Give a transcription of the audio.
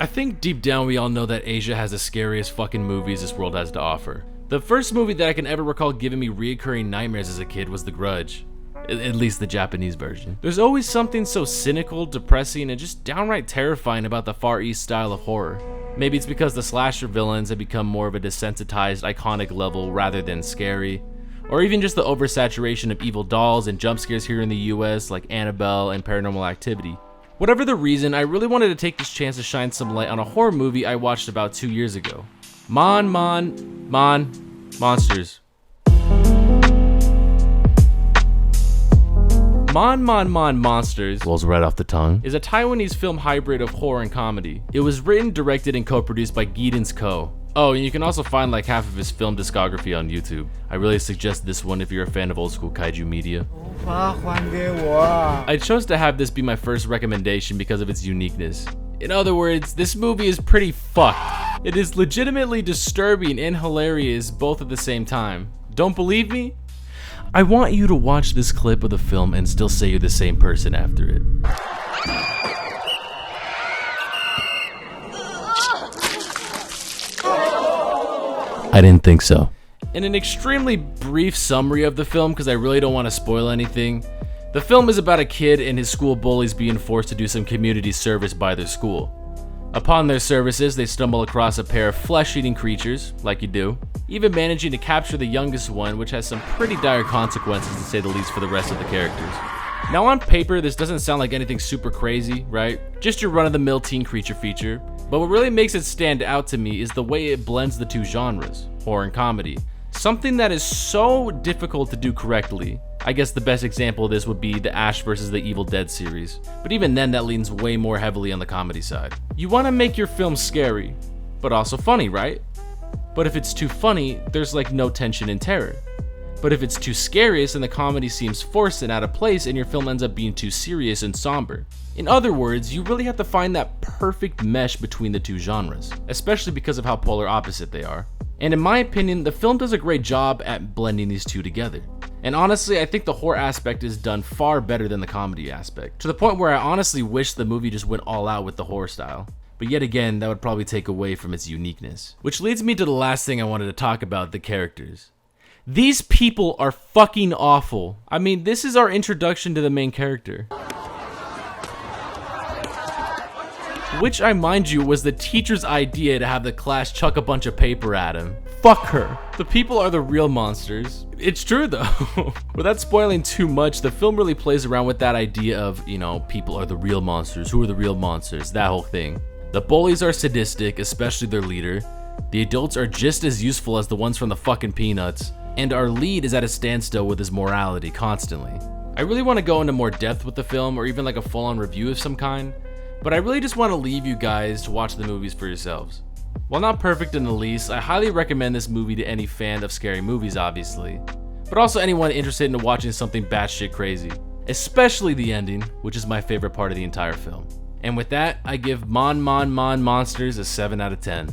I think deep down we all know that Asia has the scariest fucking movies this world has to offer. The first movie that I can ever recall giving me reoccurring nightmares as a kid was The Grudge. At least the Japanese version. There's always something so cynical, depressing, and just downright terrifying about the Far East style of horror. Maybe it's because the slasher villains have become more of a desensitized, iconic level rather than scary. Or even just the oversaturation of evil dolls and jump scares here in the US like Annabelle and Paranormal Activity. Whatever the reason, I really wanted to take this chance to shine some light on a horror movie I watched about 2 years ago. Mon Mon Mon Monsters. Mon Mon Mon Monsters, rolls right off the tongue, is a Taiwanese film hybrid of horror and comedy. It was written, directed, and co-produced by Giden's Co. Oh, and you can also find like half of his film discography on YouTube. I really suggest this one if you're a fan of old school kaiju media. I chose to have this be my first recommendation because of its uniqueness. In other words, this movie is pretty fucked. It is legitimately disturbing and hilarious both at the same time. Don't believe me? I want you to watch this clip of the film and still say you're the same person after it. I didn't think so. In an extremely brief summary of the film, because I really don't want to spoil anything, the film is about a kid and his school bullies being forced to do some community service by their school. Upon their services, they stumble across a pair of flesh-eating creatures, like you do, even managing to capture the youngest one, which has some pretty dire consequences to say the least for the rest of the characters. Now on paper, this doesn't sound like anything super crazy, right? Just your run-of-the-mill teen creature feature. But what really makes it stand out to me is the way it blends the two genres, horror and comedy. Something that is so difficult to do correctly. I guess the best example of this would be the Ash vs. the Evil Dead series, but even then that leans way more heavily on the comedy side. You want to make your film scary, but also funny, right? But if it's too funny, there's like no tension and terror. But if it's too scarious and the comedy seems forced and out of place and your film ends up being too serious and somber. In other words, you really have to find that perfect mesh between the two genres, especially because of how polar opposite they are. And in my opinion, the film does a great job at blending these two together. And honestly, I think the horror aspect is done far better than the comedy aspect, to the point where I honestly wish the movie just went all out with the horror style. But yet again, that would probably take away from its uniqueness. Which leads me to the last thing I wanted to talk about, the characters. These people are fucking awful. I mean, this is our introduction to the main character. Which, I mind you, was the teacher's idea to have the class chuck a bunch of paper at him. Fuck her. The people are the real monsters. It's true though. Without spoiling too much, the film really plays around with that idea of, you know, people are the real monsters. Who are the real monsters? That whole thing. The bullies are sadistic, especially their leader. The adults are just as useful as the ones from the fucking Peanuts. And our lead is at a standstill with his morality constantly. I really want to go into more depth with the film or even like a full-on review of some kind. But I really just want to leave you guys to watch the movies for yourselves. While not perfect in the least, I highly recommend this movie to any fan of scary movies, obviously. But also anyone interested in watching something batshit crazy. Especially the ending, which is my favorite part of the entire film. And with that, I give Mon Mon Mon Monsters a 7 out of 10.